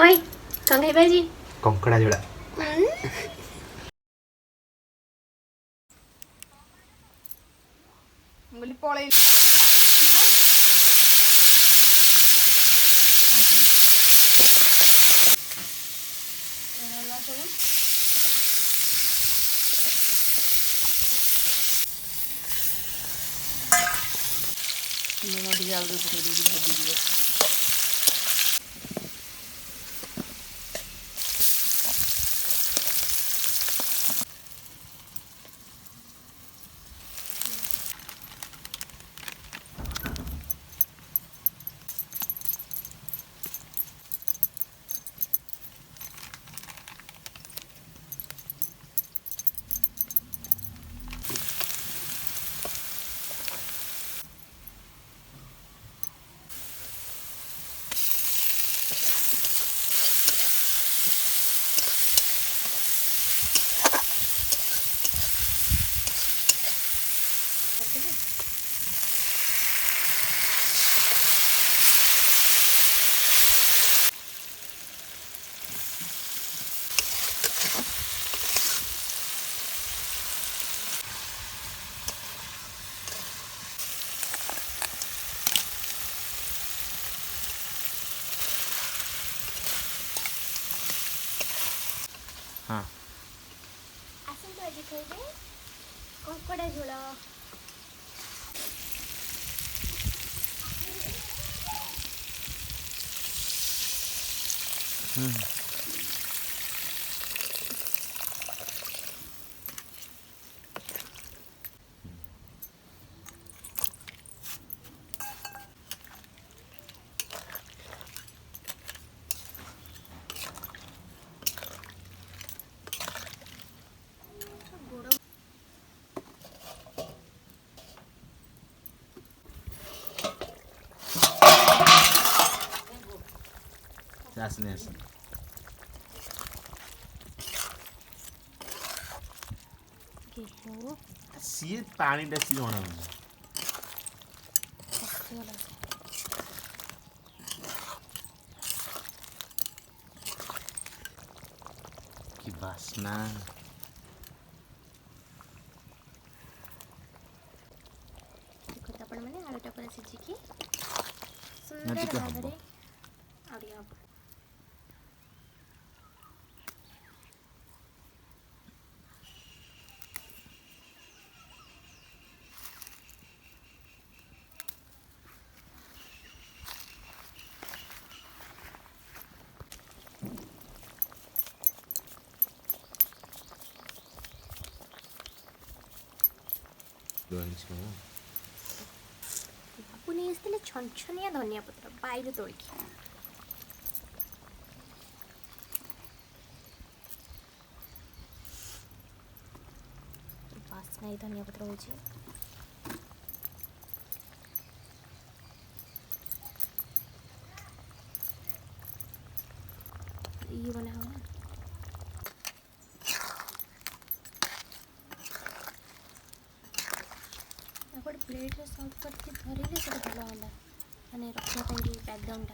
ओए कौन खाइबा जी कंकड़ा जोड़ा बोली पळै लुण टिके आलू पकई देवी भाजीज हाँ आसंतु आज खाइबे कंकड़ा झोल आसने आसने सी पानी सी जଣା कि बासना आपण माने आलूटा पर सिझिकी ना सुंदर टिके भाବରେ हबो आड़ी हब बापू नहीं आसते छनछनिया धनिया पत्र बाइर तोड़िकी बासना ही धनिया पत्र हो ये बना हुआ गोटे प्लेट सर्व करके धरले भल है मैंने रखा बैकग्राउंड